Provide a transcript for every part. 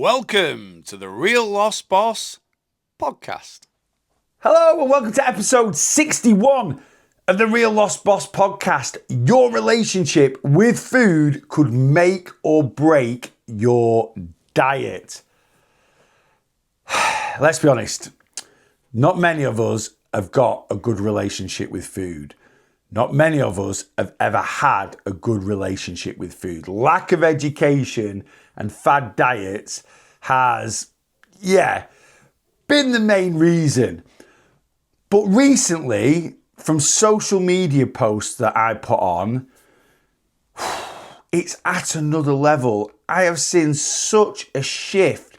Welcome to the Real Lost Boss podcast. Hello and welcome to episode 61 of the Real Lost Boss podcast. Your relationship with food could make or break your diet. Let's be honest, not many of us have got a good relationship with food. Not many of us have ever had a good relationship with food. Lack of education and fad diets has, been the main reason. But recently, from social media posts that I put on, it's at another level. I have seen such a shift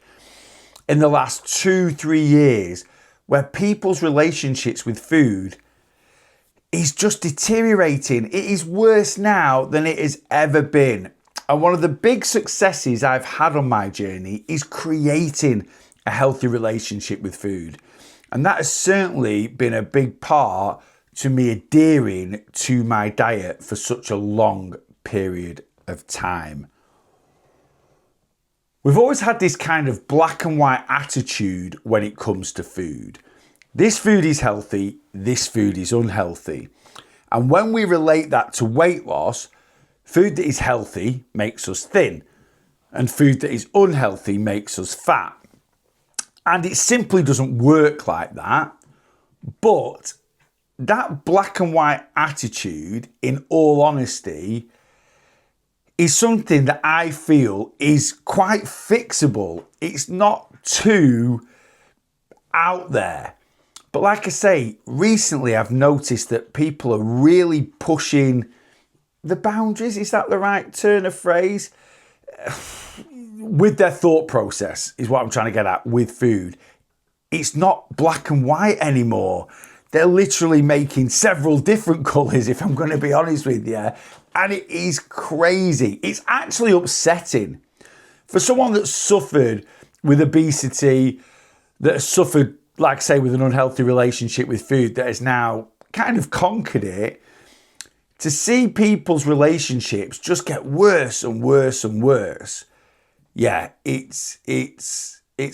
in the last 2-3 years where people's relationships with food is just deteriorating. It is worse now than it has ever been. And one of the big successes I've had on my journey is creating a healthy relationship with food. And that has certainly been a big part to me adhering to my diet for such a long period of time. We've always had this kind of black and white attitude when it comes to food. This food is healthy, this food is unhealthy. And when we relate that to weight loss, food that is healthy makes us thin, and food that is unhealthy makes us fat. And it simply doesn't work like that. But that black and white attitude, in all honesty, is something that I feel is quite fixable. It's not too out there. But like I say, recently I've noticed that people are really pushing the boundaries, is that the right turn of phrase? With their thought process is what I'm trying to get at with food. It's not black and white anymore. They're literally making several different colours, if I'm going to be honest with you. And it is crazy. It's actually upsetting. For someone that's suffered with obesity, that has suffered, like I say, with an unhealthy relationship with food, that has now kind of conquered it, to see people's relationships just get worse and worse and worse. Yeah, it's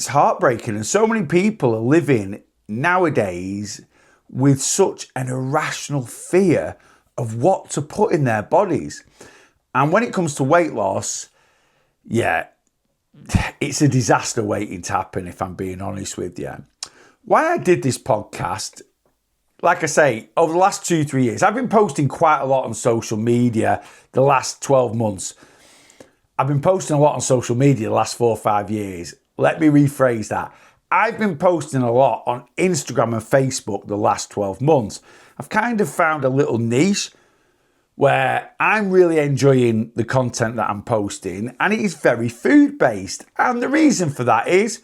heartbreaking. And so many people are living nowadays with such an irrational fear of what to put in their bodies. And when it comes to weight loss, it's a disaster waiting to happen, if I'm being honest with you. Why I did this podcast, like I say, over the last 2-3 years, I've been posting quite a lot on social media the last 12 months. I've been posting a lot on social media the last 4 or 5 years. Let me rephrase that. I've been posting a lot on Instagram and Facebook the last 12 months. I've kind of found a little niche where I'm really enjoying the content that I'm posting, and it is very food-based. And the reason for that is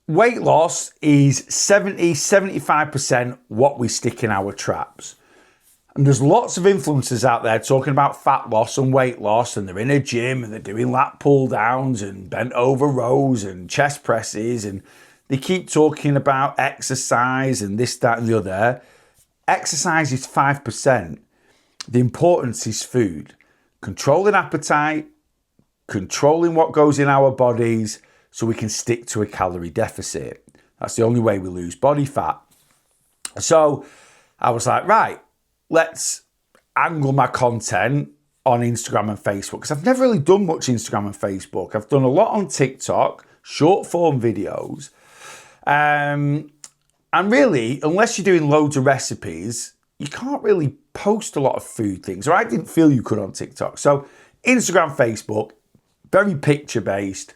weight loss is 70-75% what we stick in our traps. And there's lots of influencers out there talking about fat loss and weight loss, and they're in a gym and they're doing lat pull downs and bent over rows and chest presses, and they keep talking about exercise and this, that and the other. Exercise is 5%. The importance is food. Controlling appetite, controlling what goes in our bodies, so we can stick to a calorie deficit. That's the only way we lose body fat. So I was like, right, let's angle my content on Instagram and Facebook, because I've never really done much Instagram and Facebook. I've done a lot on TikTok, short form videos. And really, unless you're doing loads of recipes, you can't really post a lot of food things, or I didn't feel you could on TikTok. So Instagram, Facebook, very picture based.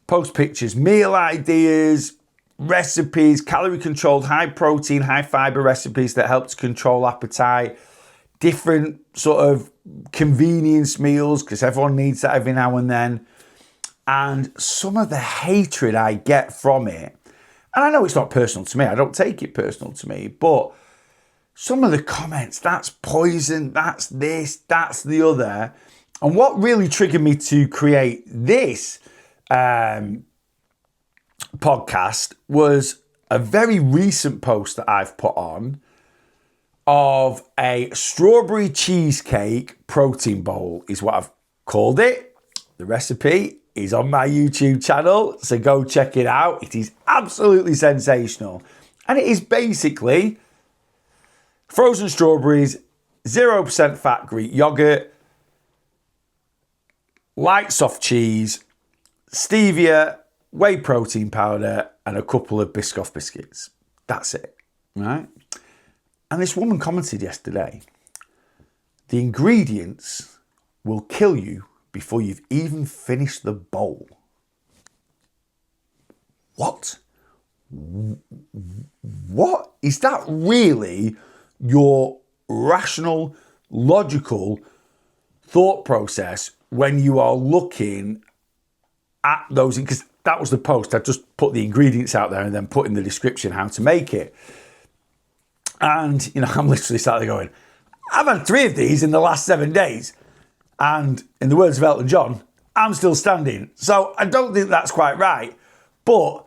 Post pictures, meal ideas, recipes, calorie controlled, high protein, high fiber recipes that help to control appetite, different sort of convenience meals, because everyone needs that every now and then. And some of the hatred I get from it, and I know it's not personal to me, I don't take it personal to me, but some of the comments, that's poison, that's this, that's the other. And what really triggered me to create this podcast was a very recent post that I've put on of a strawberry cheesecake protein bowl, is what I've called it, the recipe. is on my YouTube channel, so go check it out. It is absolutely sensational. And it is basically frozen strawberries, 0% fat Greek yogurt, light soft cheese, stevia, whey protein powder, and a couple of Biscoff biscuits. That's it, right? And this woman commented yesterday, the ingredients will kill you before you've even finished the bowl. What? What? Is that really your rational, logical thought process when you are looking at those? Because that was the post. I just put the ingredients out there and then put in the description how to make it. And, I'm literally sat there going, I've had 3 of these in the last 7 days. And in the words of Elton John, I'm still standing. So I don't think that's quite right. But,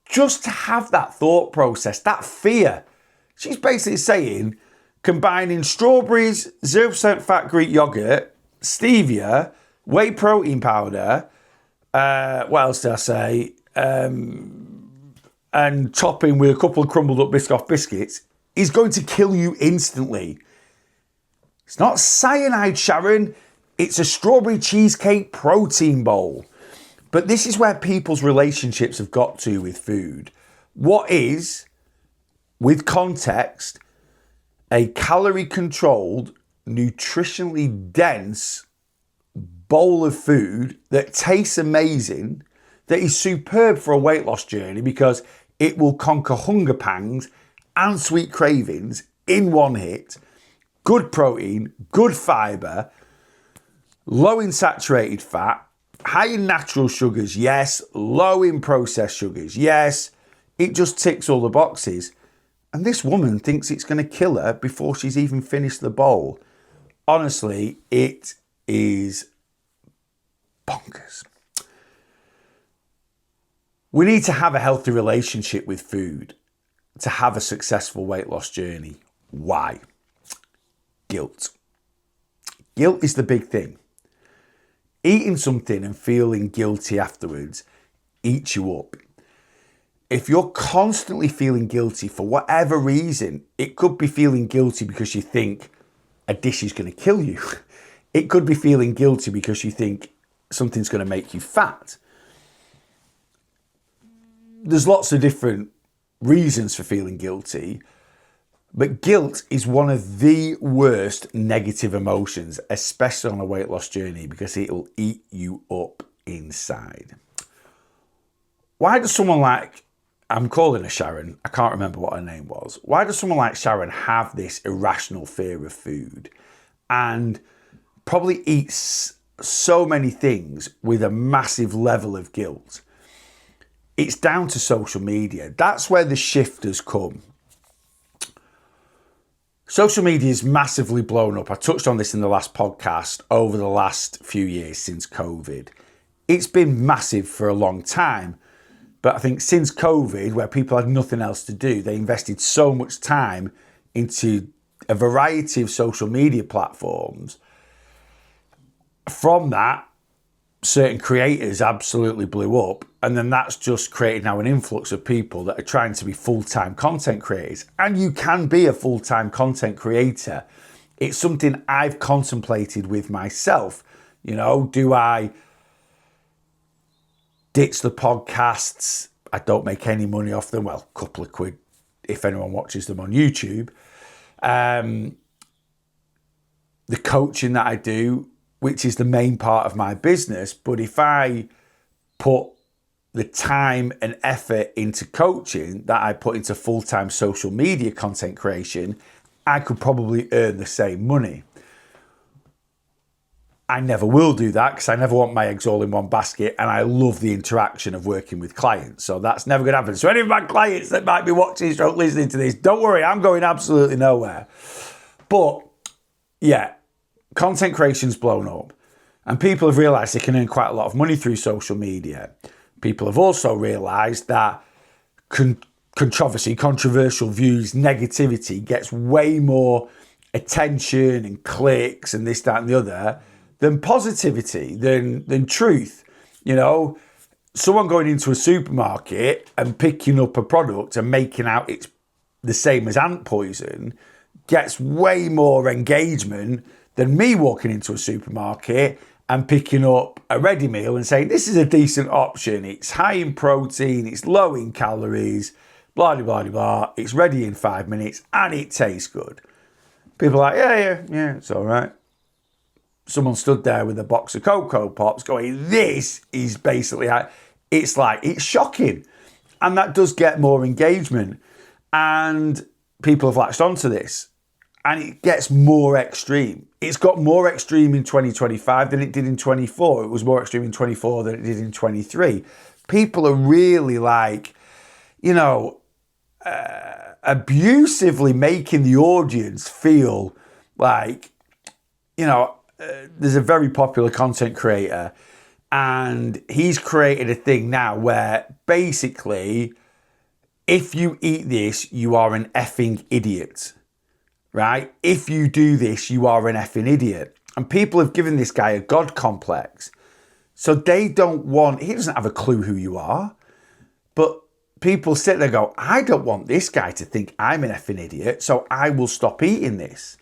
just to have that thought process, that fear. She's basically saying, combining strawberries, 0% fat Greek yogurt, stevia, whey protein powder, what else did I say? And topping with a couple of crumbled up Biscoff biscuits is going to kill you instantly. It's not cyanide, Sharon. It's a strawberry cheesecake protein bowl. But this is where people's relationships have got to with food. What is, with context, a calorie-controlled, nutritionally dense bowl of food that tastes amazing, that is superb for a weight loss journey because it will conquer hunger pangs and sweet cravings in one hit. Good protein, good fibre, low in saturated fat, high in natural sugars, yes. Low in processed sugars, yes. It just ticks all the boxes. And this woman thinks it's going to kill her before she's even finished the bowl. Honestly, it is bonkers. We need to have a healthy relationship with food to have a successful weight loss journey. Why? Guilt. Guilt is the big thing. Eating something and feeling guilty afterwards eats you up. If you're constantly feeling guilty for whatever reason, it could be feeling guilty because you think a dish is going to kill you. It could be feeling guilty because you think something's going to make you fat. There's lots of different reasons for feeling guilty, but guilt is one of the worst negative emotions, especially on a weight loss journey, because it'll eat you up inside. Why does someone like, I'm calling her Sharon, I can't remember what her name was. Why does someone like Sharon have this irrational fear of food and probably eats so many things with a massive level of guilt? It's down to social media. That's where the shift has come. Social media is massively blown up. I touched on this in the last podcast over the last few years since COVID. It's been massive for a long time. But I think since COVID, where people had nothing else to do, they invested so much time into a variety of social media platforms. From that, certain creators absolutely blew up. And then that's just created now an influx of people that are trying to be full-time content creators. And you can be a full-time content creator. It's something I've contemplated with myself. Do I ditch the podcasts? I don't make any money off them. Well, a couple of quid if anyone watches them on YouTube. The coaching that I do, which is the main part of my business. But if I put the time and effort into coaching that I put into full-time social media content creation, I could probably earn the same money. I never will do that because I never want my eggs all in one basket, and I love the interaction of working with clients. So that's never going to happen. So any of my clients that might be watching or listening to this, don't worry, I'm going absolutely nowhere. But yeah, content creation's blown up and people have realized they can earn quite a lot of money through social media. People have also realized that controversy, controversial views, negativity gets way more attention and clicks and this, that, and the other than positivity, than truth. You know, someone going into a supermarket and picking up a product and making out it's the same as ant poison gets way more engagement than me walking into a supermarket and picking up a ready meal and saying, this is a decent option. It's high in protein, it's low in calories, blah, blah, blah, blah. It's ready in 5 minutes and it tastes good. People are like, yeah, it's all right. Someone stood there with a box of Cocoa Pops going, this is basically, it's shocking. And that does get more engagement. And people have latched onto this. And it gets more extreme. It's got more extreme in 2025 than it did in 24. It was more extreme in 24 than it did in 23. People are really like, you know, abusively making the audience feel like, you know, there's a very popular content creator and he's created a thing now where basically if you eat this, you are an effing idiot, right? If you do this, you are an effing idiot. And people have given this guy a God complex. So they don't want, he doesn't have a clue who you are, but people sit there and go, I don't want this guy to think I'm an effing idiot, so I will stop eating this.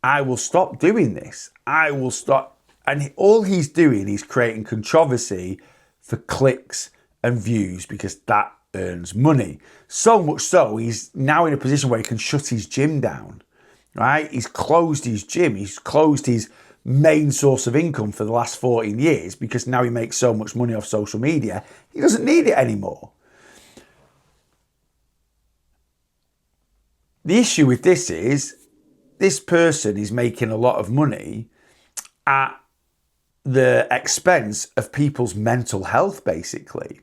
I will stop doing this. I will stop. And all he's doing is creating controversy for clicks and views because that earns money. So much so, he's now in a position where he can shut his gym down, right? He's closed his gym. He's closed his main source of income for the last 14 years because now he makes so much money off social media. He doesn't need it anymore. The issue with this is this person is making a lot of money at the expense of people's mental health, basically,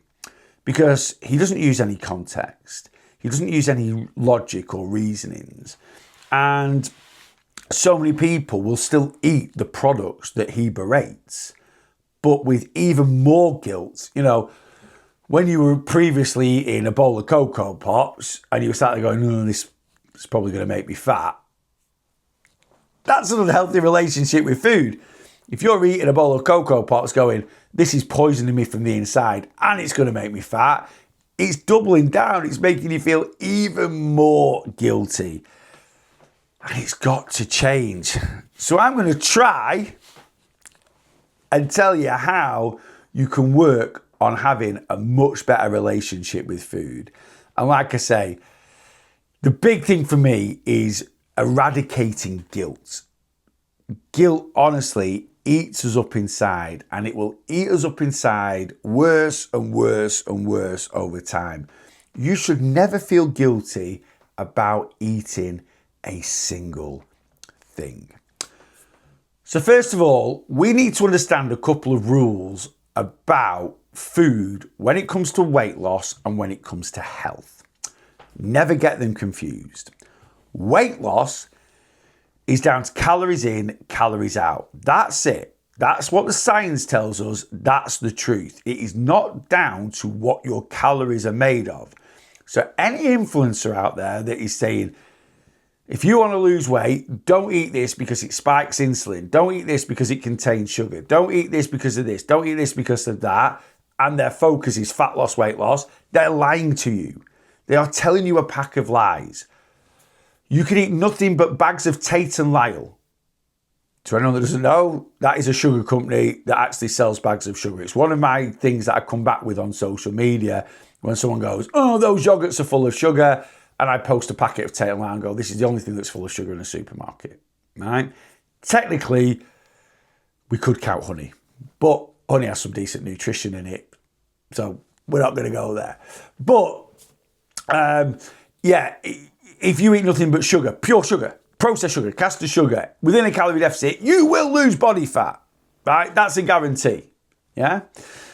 because he doesn't use any context. He doesn't use any logic or reasonings. And so many people will still eat the products that he berates, but with even more guilt. You know, when you were previously eating a bowl of Cocoa Pops and you were sat there going, no, this is probably going to make me fat. That's an unhealthy relationship with food. If you're eating a bowl of Cocoa Pops going, this is poisoning me from the inside and it's going to make me fat, it's doubling down. It's making you feel even more guilty. And it's got to change. So I'm going to try and tell you how you can work on having a much better relationship with food. And like I say, the big thing for me is eradicating guilt. Guilt, honestly, eats us up inside, and it will eat us up inside worse and worse and worse over time. You should never feel guilty about eating a single thing. So first of all, we need to understand a couple of rules about food when it comes to weight loss and when it comes to health. Never get them confused. Weight loss is down to calories in, calories out. That's it. That's what the science tells us. That's the truth. It is not down to what your calories are made of. So any influencer out there that is saying, if you want to lose weight, don't eat this because it spikes insulin. Don't eat this because it contains sugar. Don't eat this because of this. Don't eat this because of that. And their focus is fat loss, weight loss. They're lying to you. They are telling you a pack of lies. You can eat nothing but bags of Tate and Lyle. To anyone that doesn't know, that is a sugar company that actually sells bags of sugar. It's one of my things that I come back with on social media when someone goes, oh, those yogurts are full of sugar. And I post a packet of Tate and Lyle and go, this is the only thing that's full of sugar in a supermarket, right? Technically, we could count honey, but honey has some decent nutrition in it. So we're not going to go there. But yeah, if you eat nothing but sugar, pure sugar, processed sugar, caster sugar, within a calorie deficit, you will lose body fat, right? That's a guarantee, yeah?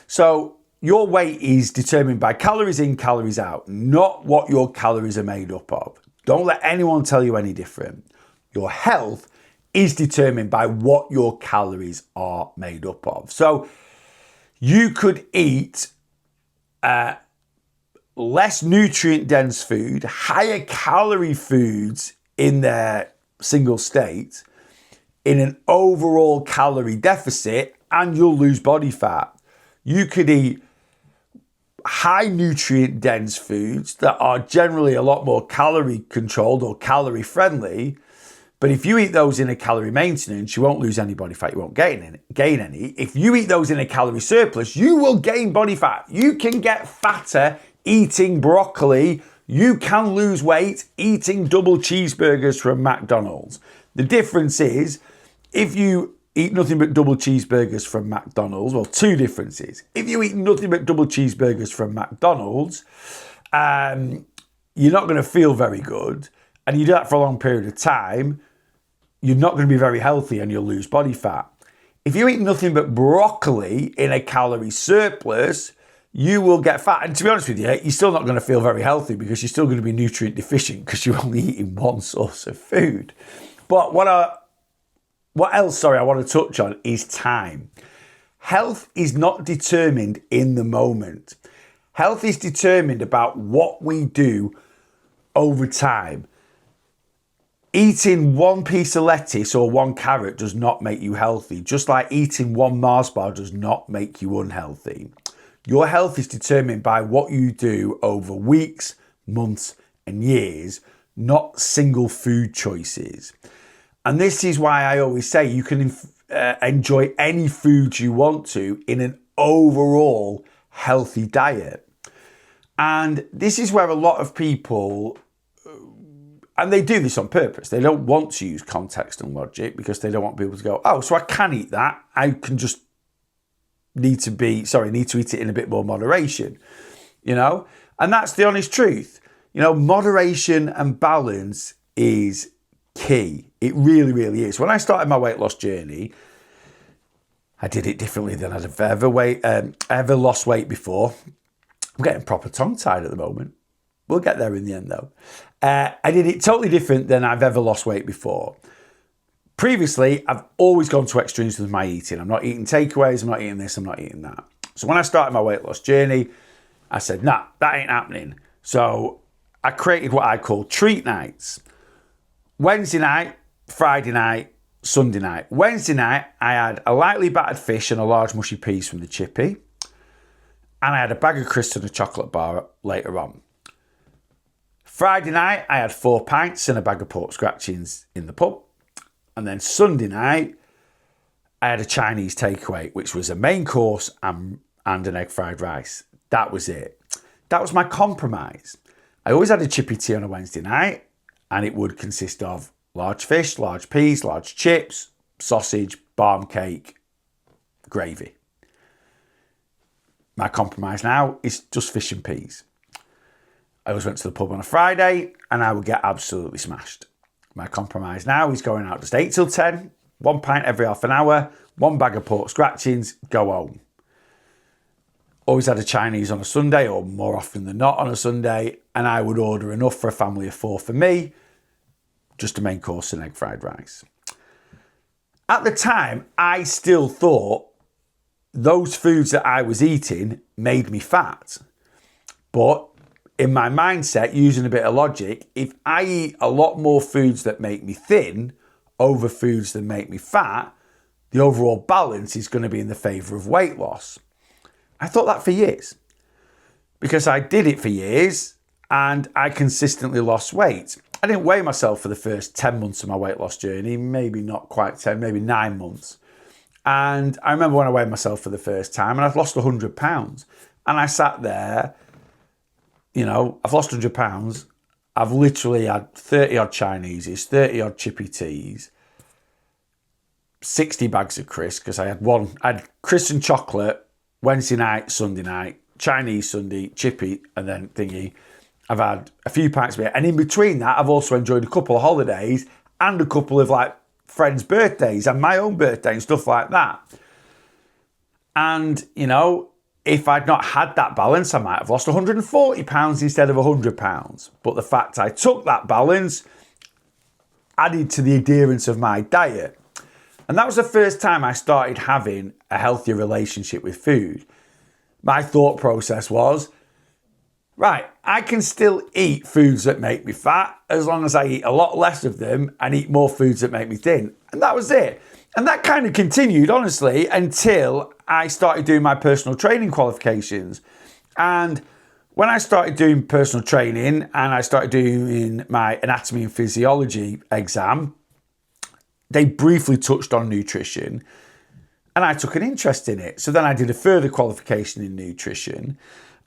So your weight is determined by calories in, calories out, not what your calories are made up of. Don't let anyone tell you any different. Your health is determined by what your calories are made up of. So you could eat less nutrient dense food, higher calorie foods in their single state, in an overall calorie deficit and you'll lose body fat. You could eat high nutrient dense foods that are generally a lot more calorie controlled or calorie friendly. But if you eat those in a calorie maintenance, you won't lose any body fat, you won't gain any. If you eat those in a calorie surplus, you will gain body fat. You can get fatter eating broccoli. You can lose weight eating double cheeseburgers from McDonald's. The difference is, if you eat nothing but double cheeseburgers from McDonald's, well, two differences. If you eat nothing but double cheeseburgers from McDonald's, you're not going to feel very good. And you do that for a long period of time, you're not going to be very healthy and you'll lose body fat. If you eat nothing but broccoli in a calorie surplus, you will get fat. And to be honest with you, you're still not going to feel very healthy because you're still going to be nutrient deficient because you're only eating one source of food. But what else I want to touch on is time. Health is not determined in the moment. Health is determined about what we do over time. Eating one piece of lettuce or one carrot does not make you healthy, just like eating one Mars bar does not make you unhealthy. Your health is determined by what you do over weeks, months, and years, not single food choices. And this is why I always say you can enjoy any food you want to in an overall healthy diet. And this is where a lot of people, and they do this on purpose, they don't want to use context and logic because they don't want people to go, oh, so I can eat that. I can just need to eat it in a bit more moderation, And that's the honest truth. Moderation and balance is key. It really, really is. When I started my weight loss journey, I did it differently than I'd ever lost weight before. I'm getting proper tongue-tied at the moment. We'll get there in the end, though. I did it totally different than I've ever lost weight before. Previously, I've always gone to extremes with my eating. I'm not eating takeaways, I'm not eating this, I'm not eating that. So when I started my weight loss journey, I said, nah, that ain't happening. So I created what I call treat nights. Wednesday night, Friday night, Sunday night. Wednesday night, I had a lightly battered fish and a large mushy peas from the chippy. And I had a bag of crisps and a chocolate bar later on. Friday night, I had 4 pints and a bag of pork scratchings in the pub. And then Sunday night, I had a Chinese takeaway, which was a main course and an egg fried rice. That was it. That was my compromise. I always had a chippy tea on a Wednesday night, and it would consist of large fish, large peas, large chips, sausage, barm cake, gravy. My compromise now is just fish and peas. I always went to the pub on a Friday and I would get absolutely smashed. My compromise now is going out just 8 till 10, 1 pint every half an hour, 1 bag of pork scratchings, go home. Always had a Chinese on a Sunday, or more often than not on a Sunday, and I would order enough for a family of 4 for me, just a main course and egg fried rice. At the time, I still thought those foods that I was eating made me fat. But in my mindset, using a bit of logic, if I eat a lot more foods that make me thin over foods that make me fat, the overall balance is going to be in the favour of weight loss. I thought that for years, because I did it for years and I consistently lost weight. I didn't weigh myself for the first 10 months of my weight loss journey, maybe not quite 10, maybe 9 months. And I remember when I weighed myself for the first time and I've lost 100 pounds. And I sat there, I've lost 100 pounds. I've literally had 30 odd Chineses, 30 odd chippy teas, 60 bags of crisps, because I had crisps and chocolate Wednesday night, Sunday night, Chinese Sunday, chippy, and then thingy. I've had a few pints of beer. And in between that, I've also enjoyed a couple of holidays and a couple of friends' birthdays and my own birthday and stuff like that. And, if I'd not had that balance, I might have lost 140 pounds instead of 100 pounds. But the fact I took that balance added to the adherence of my diet. And that was the first time I started having a healthier relationship with food. My thought process was, right, I can still eat foods that make me fat as long as I eat a lot less of them and eat more foods that make me thin. And that was it. And that kind of continued, honestly, until I started doing my personal training qualifications. And when I started doing personal training and I started doing my anatomy and physiology exam, they briefly touched on nutrition and I took an interest in it. So then I did a further qualification in nutrition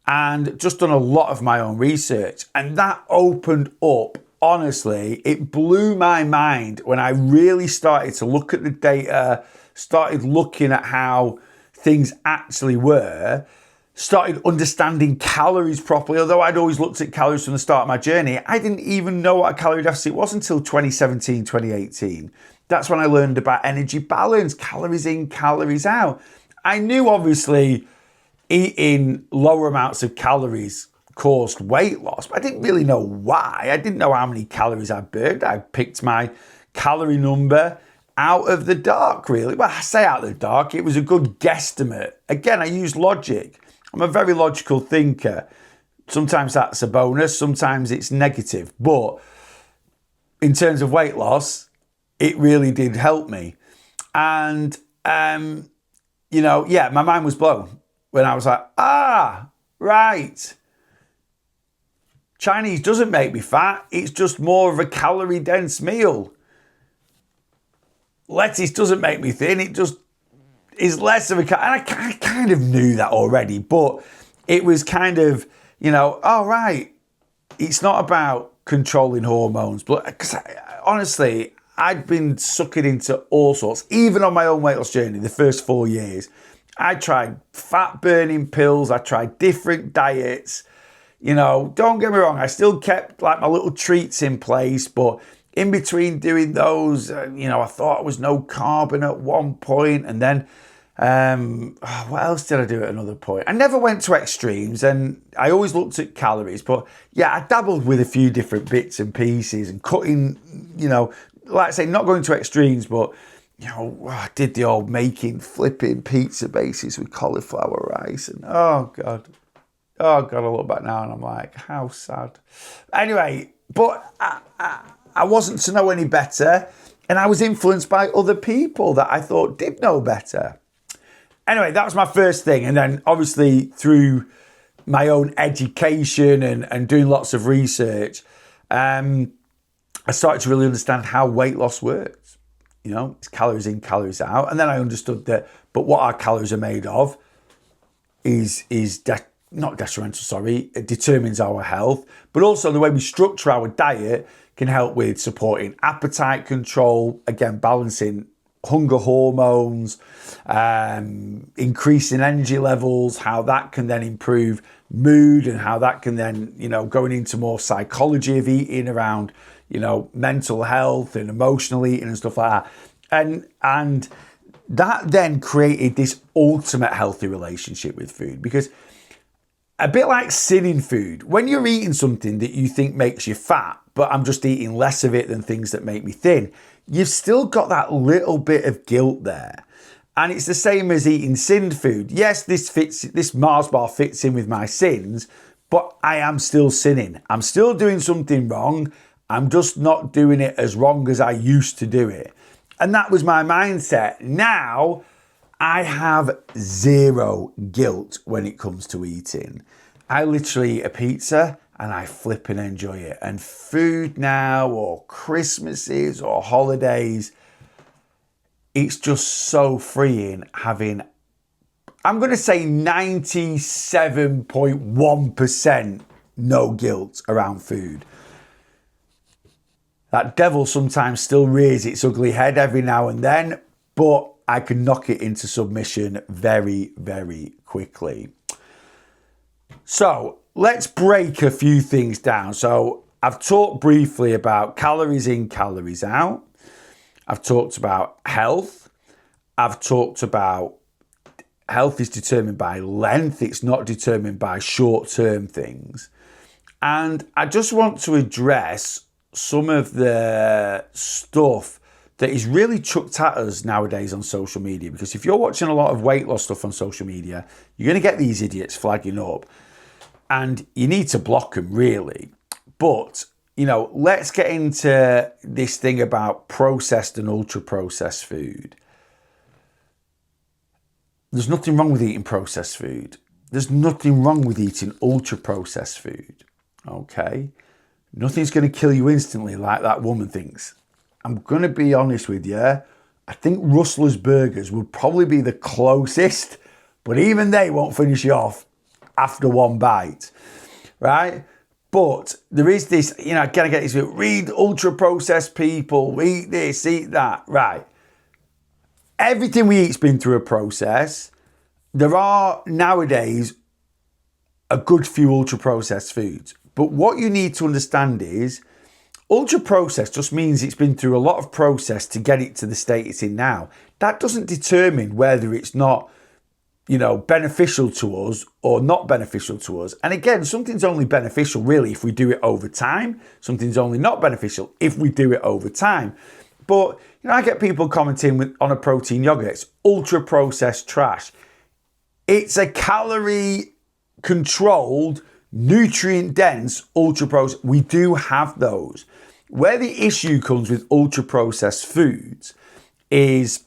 and just done a lot of my own research. And that opened up, honestly, it blew my mind when I really started to look at the data, started looking at how things actually were, started understanding calories properly. Although I'd always looked at calories from the start of my journey, I didn't even know what a calorie deficit was until 2017, 2018. That's when I learned about energy balance, calories in, calories out. I knew, obviously, eating lower amounts of calories caused weight loss, but I didn't really know why. I didn't know how many calories I burned. I picked my calorie number out of the dark, really. Well, I say out of the dark, it was a good guesstimate. Again, I use logic. I'm a very logical thinker. Sometimes that's a bonus, sometimes it's negative. But in terms of weight loss, it really did help me. And, my mind was blown when I was like, right. Chinese doesn't make me fat. It's just more of a calorie dense meal. Lettuce doesn't make me thin. It just is less of a... And I kind of knew that already, but it was kind of, right. It's not about controlling hormones. But because honestly, I'd been sucking into all sorts, even on my own weight loss journey, the first 4 years. I tried fat burning pills. I tried different diets. Don't get me wrong. I still kept like my little treats in place, but in between doing those, I thought it was no carbon at one point. And then, what else did I do at another point? I never went to extremes and I always looked at calories, but yeah, I dabbled with a few different bits and pieces and cutting, like I say, not going to extremes, but I did the old flipping pizza bases with cauliflower rice and oh God, I look back now and I'm like, how sad. Anyway, but I wasn't to know any better and I was influenced by other people that I thought did know better. Anyway, that was my first thing. And then obviously through my own education and doing lots of research, I started to really understand how weight loss works. It's calories in, calories out. And then I understood that, but what our calories are made of is not detrimental, sorry, it determines our health. But also the way we structure our diet can help with supporting appetite control, again, balancing hunger hormones, increasing energy levels, how that can then improve mood and how that can then, going into more psychology of eating around, mental health and emotional eating and stuff like that. And that then created this ultimate healthy relationship with food, because a bit like sinning food, when you're eating something that you think makes you fat, but I'm just eating less of it than things that make me thin, you've still got that little bit of guilt there. And it's the same as eating sinned food. Yes, this Mars bar fits in with my sins, but I am still sinning. I'm still doing something wrong. I'm just not doing it as wrong as I used to do it. And that was my mindset. Now I have zero guilt when it comes to eating. I literally eat a pizza and I flip and enjoy it. And food now, or Christmases or holidays, it's just so freeing having, I'm going to say 97.1% no guilt around food. That devil sometimes still rears its ugly head every now and then, but I can knock it into submission very, very quickly. So let's break a few things down. So I've talked briefly about calories in, calories out. I've talked about health. I've talked about health is determined by length. It's not determined by short-term things. And I just want to address some of the stuff that is really chucked at us nowadays on social media. Because if you're watching a lot of weight loss stuff on social media, you're going to get these idiots flagging up. And you need to block them, really. But, let's get into this thing about processed and ultra-processed food. There's nothing wrong with eating processed food. There's nothing wrong with eating ultra-processed food, okay? Nothing's going to kill you instantly like that woman thinks. I'm going to be honest with you. I think Rustler's Burgers would probably be the closest, but even they won't finish you off after one bite, right? But there is this, again, I get this, read ultra-processed people, eat this, eat that, right? Everything we eat's been through a process. There are nowadays a good few ultra-processed foods. But what you need to understand is ultra-processed just means it's been through a lot of process to get it to the state it's in now. That doesn't determine whether it's not, beneficial to us or not beneficial to us. And again, something's only beneficial really if we do it over time. Something's only not beneficial if we do it over time. But, I get people commenting on a protein yogurt. It's ultra-processed trash. It's a calorie-controlled, nutrient-dense, ultra-processed. We do have those. Where the issue comes with ultra-processed foods is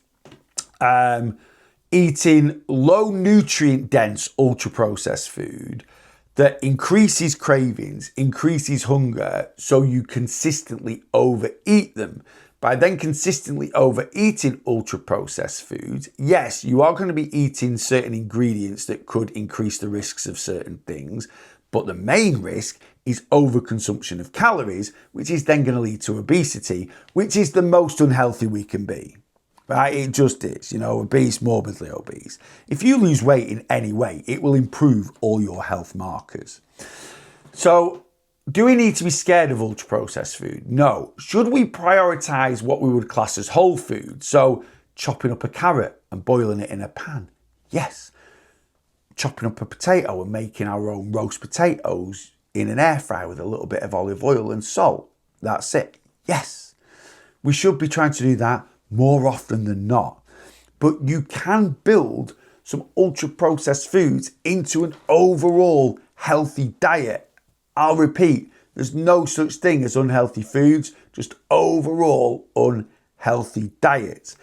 eating low nutrient-dense, ultra-processed food that increases cravings, increases hunger, so you consistently overeat them. By then consistently overeating ultra-processed foods, yes, you are going to be eating certain ingredients that could increase the risks of certain things, but the main risk is overconsumption of calories, which is then going to lead to obesity, which is the most unhealthy we can be. Right? It just is, obese, morbidly obese. If you lose weight in any way, it will improve all your health markers. So, do we need to be scared of ultra-processed food? No. Should we prioritise what we would class as whole food? So, chopping up a carrot and boiling it in a pan? Yes. Chopping up a potato and making our own roast potatoes in an air fryer with a little bit of olive oil and salt? That's it. Yes. We should be trying to do that more often than not. But you can build some ultra-processed foods into an overall healthy diet. I'll repeat, there's no such thing as unhealthy foods, just overall unhealthy diets.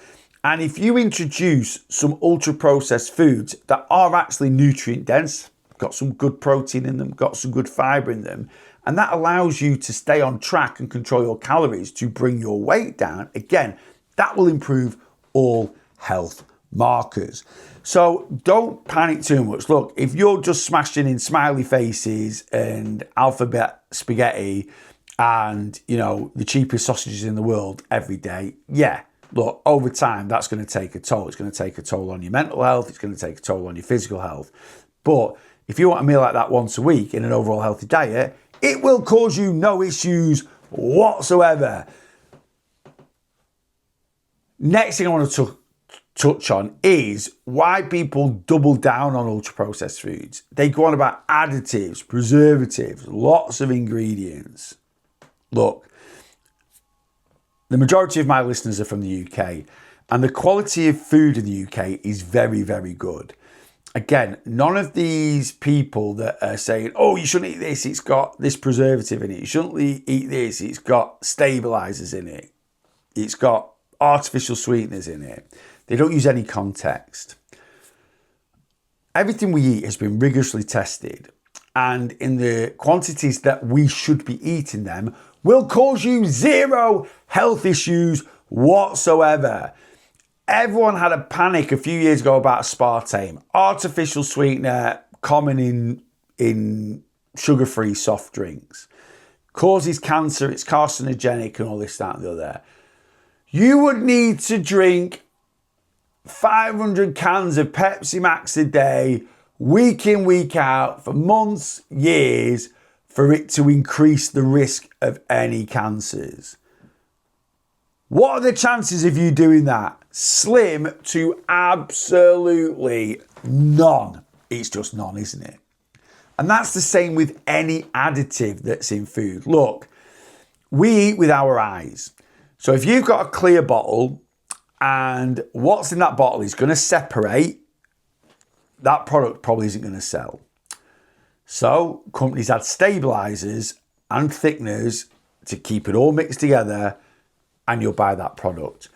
And if you introduce some ultra-processed foods that are actually nutrient-dense, got some good protein in them, got some good fibre in them, and that allows you to stay on track and control your calories to bring your weight down, again, that will improve all health markers. So don't panic too much. Look, if you're just smashing in smiley faces and alphabet spaghetti and, the cheapest sausages in the world every day, yeah, look, over time, that's going to take a toll. It's going to take a toll on your mental health. It's going to take a toll on your physical health. But if you want a meal like that once a week in an overall healthy diet, it will cause you no issues whatsoever. Next thing I want to touch on is why people double down on ultra-processed foods. They go on about additives, preservatives, lots of ingredients. Look, the majority of my listeners are from the UK, and the quality of food in the UK is very, very good. Again, none of these people that are saying, oh, you shouldn't eat this, it's got this preservative in it. You shouldn't eat this, it's got stabilizers in it. It's got artificial sweeteners in it. They don't use any context. Everything we eat has been rigorously tested, and in the quantities that we should be eating them will cause you zero health issues whatsoever. Everyone had a panic a few years ago about aspartame, artificial sweetener common in sugar-free soft drinks. Causes cancer, it's carcinogenic and all this, that and the other. You would need to drink 500 cans of Pepsi Max a day, week in, week out, for months, years, for it to increase the risk of any cancers. What are the chances of you doing that? Slim to absolutely none. It's just none, isn't it? And that's the same with any additive that's in food. Look, we eat with our eyes. So if you've got a clear bottle and what's in that bottle is going to separate, that product probably isn't going to sell. So companies add stabilizers and thickeners to keep it all mixed together, and you'll buy that product.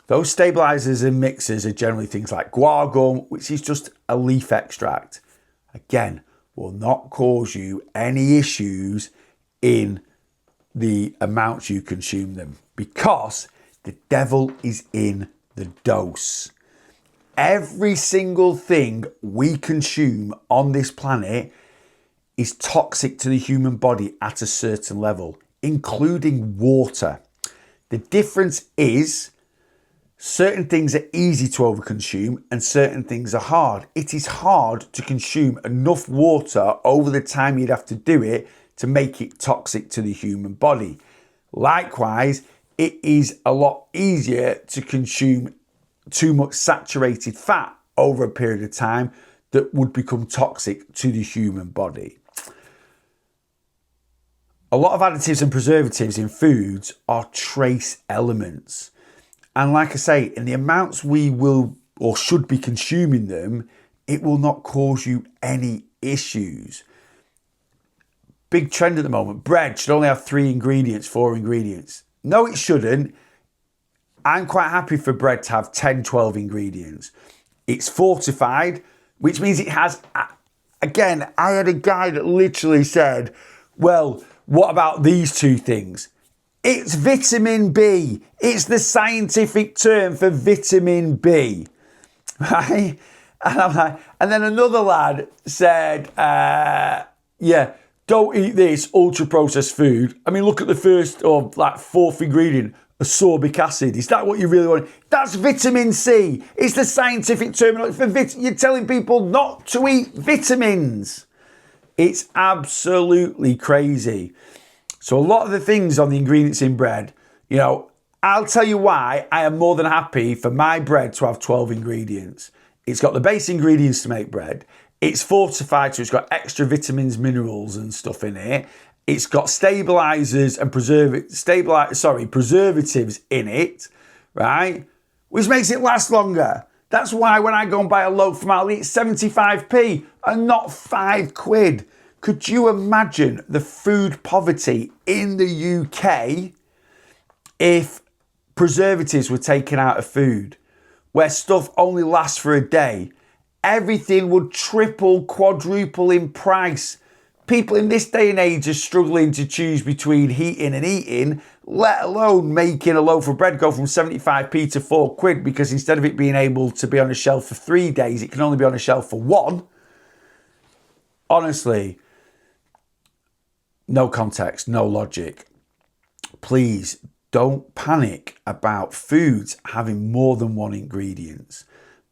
Those stabilizers and mixers are generally things like guar gum, which is just a leaf extract. Again, will not cause you any issues in the amounts you consume them, because the devil is in the dose. Every single thing we consume on this planet is toxic to the human body at a certain level, including water. The difference is certain things are easy to overconsume and certain things are hard. It is hard to consume enough water over the time you'd have to do it to make it toxic to the human body. Likewise, it is a lot easier to consume too much saturated fat over a period of time that would become toxic to the human body. A lot of additives and preservatives in foods are trace elements. And like I say, in the amounts we will or should be consuming them, it will not cause you any issues. Big trend at the moment, bread should only have 3 ingredients, 4 ingredients. No, it shouldn't. I'm quite happy for bread to have 10, 12 ingredients. It's fortified, which means it has, again, I had a guy that literally said, well, what about these 2 things? It's vitamin B. It's the scientific term for vitamin B, right? And I'm like, and then another lad said, yeah, don't eat this ultra processed food. I mean, look at the first or 4th ingredient, ascorbic acid. Is that what you really want? That's vitamin C. It's the scientific term for you're telling people not to eat vitamins. It's absolutely crazy. So a lot of the things on the ingredients in bread, I'll tell you why I am more than happy for my bread to have 12 ingredients. It's got the base ingredients to make bread. It's fortified, so it's got extra vitamins, minerals and stuff in it. It's got stabilizers and preservatives in it, right? Which makes it last longer. That's why when I go and buy a loaf from Aldi, it's 75p and not £5. Could you imagine the food poverty in the UK if preservatives were taken out of food, where stuff only lasts for a day? Everything would triple, quadruple in price. People in this day and age are struggling to choose between heating and eating, let alone making a loaf of bread go from 75p to £4 because instead of it being able to be on a shelf for 3 days, it can only be on a shelf for 1. Honestly, no context, no logic. Please don't panic about foods having more than 1 ingredient.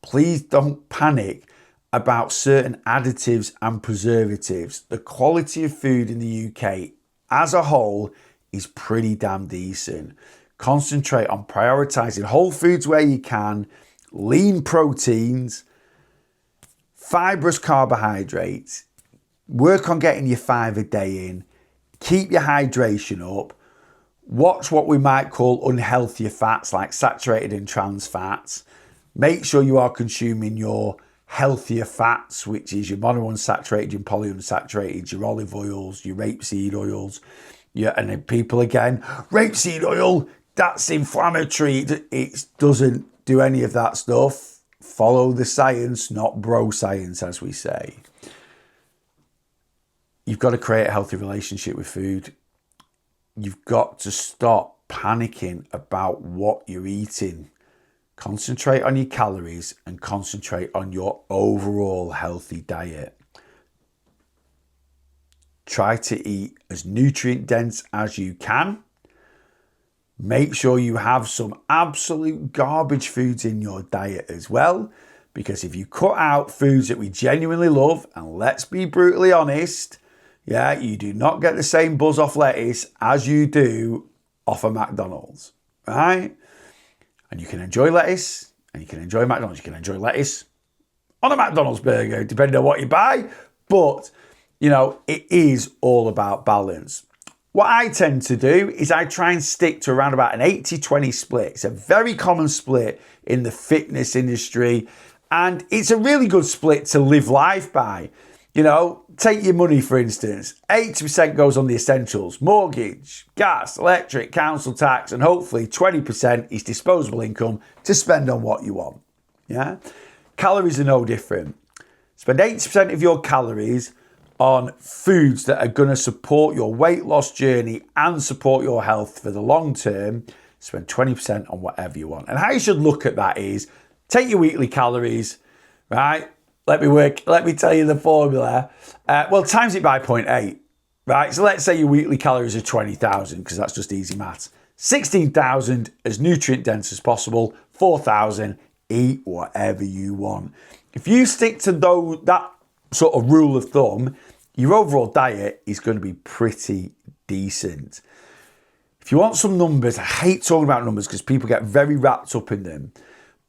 Please don't panic about certain additives and preservatives. The quality of food in the UK as a whole is pretty damn decent. Concentrate on prioritizing whole foods where you can, lean proteins, fibrous carbohydrates, work on getting your 5 a day in, keep your hydration up, watch what we might call unhealthier fats like saturated and trans fats. Make sure you are consuming your healthier fats, which is your monounsaturated, your polyunsaturated, your olive oils, your rapeseed oils. Yeah, and then people again, rapeseed oil, that's inflammatory. It doesn't do any of that stuff. Follow the science, not bro science, as we say. You've got to create a healthy relationship with food. You've got to stop panicking about what you're eating. Concentrate on your calories and concentrate on your overall healthy diet. Try to eat as nutrient dense as you can. Make sure you have some absolute garbage foods in your diet as well, because if you cut out foods that we genuinely love, and let's be brutally honest, you do not get the same buzz off lettuce as you do off a McDonald's, right? And you can enjoy lettuce and you can enjoy McDonald's. You can enjoy lettuce on a McDonald's burger, depending on what you buy. But, it is all about balance. What I tend to do is I try and stick to around about an 80-20 split. It's a very common split in the fitness industry. And it's a really good split to live life by. Take your money, for instance. 80% goes on the essentials: mortgage, gas, electric, council tax, and hopefully 20% is disposable income to spend on what you want. Yeah? Calories are no different. Spend 80% of your calories on foods that are going to support your weight loss journey and support your health for the long term. Spend 20% on whatever you want. And how you should look at that is take your weekly calories, right? Let me tell you the formula. Times it by 0.8, right? So let's say your weekly calories are 20,000, because that's just easy maths. 16,000 as nutrient dense as possible. 4,000, eat whatever you want. If you stick to that sort of rule of thumb, your overall diet is going to be pretty decent. If you want some numbers, I hate talking about numbers because people get very wrapped up in them.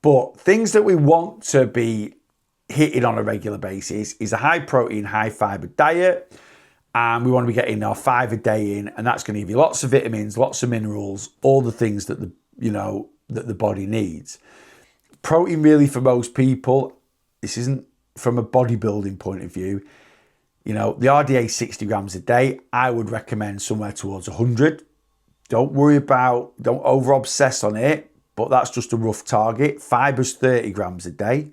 But things that we want to be hitting on a regular basis is a high protein, high fiber diet. And we want to be getting our 5 a day in, and that's going to give you lots of vitamins, lots of minerals, all the things that the body needs. Protein, really, for most people, this isn't from a bodybuilding point of view. The RDA is 60 grams a day. I would recommend somewhere towards 100. Don't over obsess on it, but that's just a rough target. Fiber's 30 grams a day.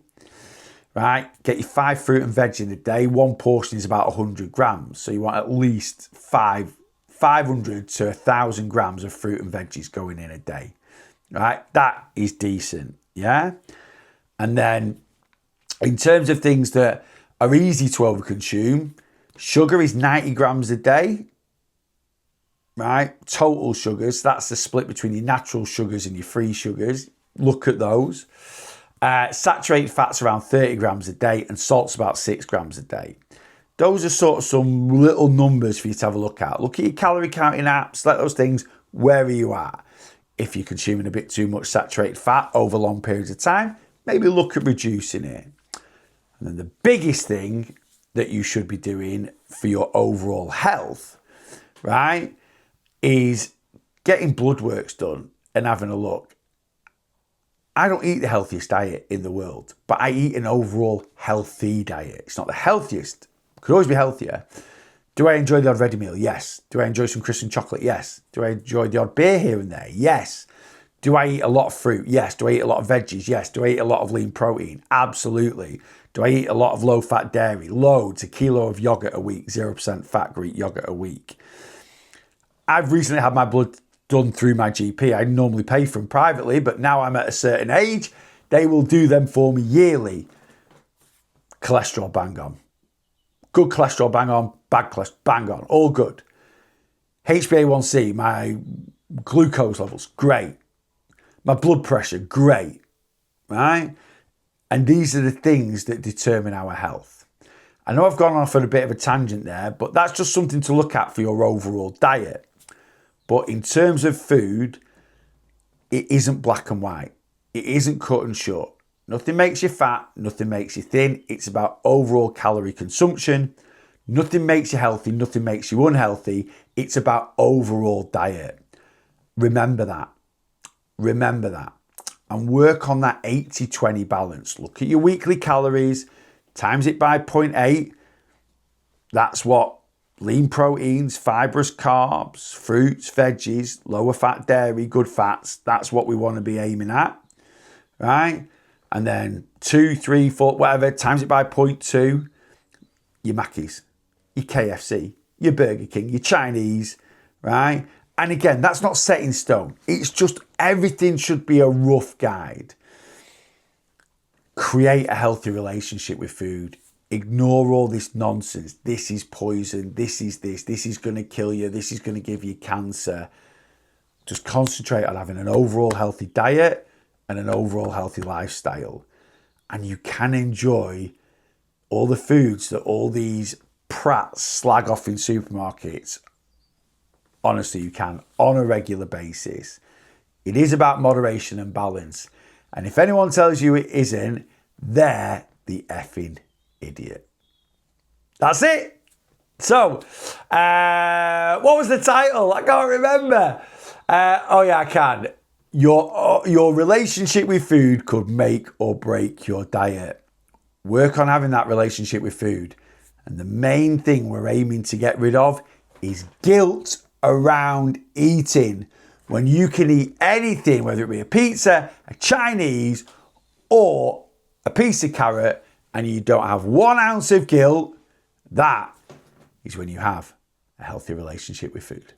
Right, get your 5 fruit and veg in a day. One portion is about 100 grams. So you want at least 500 to 1,000 grams of fruit and veggies going in a day. Right, that is decent, yeah? And then in terms of things that are easy to overconsume, sugar is 90 grams a day. Right, total sugars. That's the split between your natural sugars and your free sugars. Look at those. Saturated fats around 30 grams a day, and salt's about 6 grams a day. Those are sort of some little numbers for you to have a look at. Look at your calorie counting apps, let those things wherever you are. If you're consuming a bit too much saturated fat over long periods of time, maybe look at reducing it. And then the biggest thing that you should be doing for your overall health, right, is getting blood works done and having a look. I don't eat the healthiest diet in the world, but I eat an overall healthy diet. It's not the healthiest. It could always be healthier. Do I enjoy the odd ready meal? Yes. Do I enjoy some crisps and chocolate? Yes. Do I enjoy the odd beer here and there? Yes. Do I eat a lot of fruit? Yes. Do I eat a lot of veggies? Yes. Do I eat a lot of lean protein? Absolutely. Do I eat a lot of low-fat dairy? Loads. A kilo of yogurt a week, 0% fat Greek yogurt a week. I've recently had my blood done through my GP. I normally pay for them privately, but now I'm at a certain age, they will do them for me yearly. Cholesterol, bang on. Good cholesterol, bang on. Bad cholesterol, bang on. All good. HbA1c, my glucose levels, great. My blood pressure, great. Right? And these are the things that determine our health. I know I've gone off on a bit of a tangent there, but that's just something to look at for your overall diet. But in terms of food, it isn't black and white. It isn't cut and short. Nothing makes you fat, nothing makes you thin. It's about overall calorie consumption. Nothing makes you healthy, nothing makes you unhealthy. It's about overall diet. Remember that. Remember that. And work on that 80-20 balance. Look at your weekly calories, times it by 0.8. That's what lean proteins, fibrous carbs, fruits, veggies, lower fat dairy, good fats. That's what we want to be aiming at, right? And then 2, 3, 4, whatever, times it by 0.2. Your Mackies, your KFC, your Burger King, your Chinese, right? And again, that's not set in stone. It's just everything should be a rough guide. Create a healthy relationship with food. Ignore all this nonsense. This is poison. This is going to kill you. This is going to give you cancer. Just concentrate on having an overall healthy diet and an overall healthy lifestyle. And you can enjoy all the foods that all these prats slag off in supermarkets. Honestly, you can on a regular basis. It is about moderation and balance. And if anyone tells you it isn't, they're the effing idiot. That's it. So, what was the title? I can't remember. Oh yeah, I can. Your relationship with food could make or break your diet. Work on having that relationship with food, And the main thing we're aiming to get rid of is guilt around eating. When you can eat anything, whether it be a pizza, a Chinese, or a piece of carrot, and you don't have 1 ounce of guilt, that is when you have a healthy relationship with food.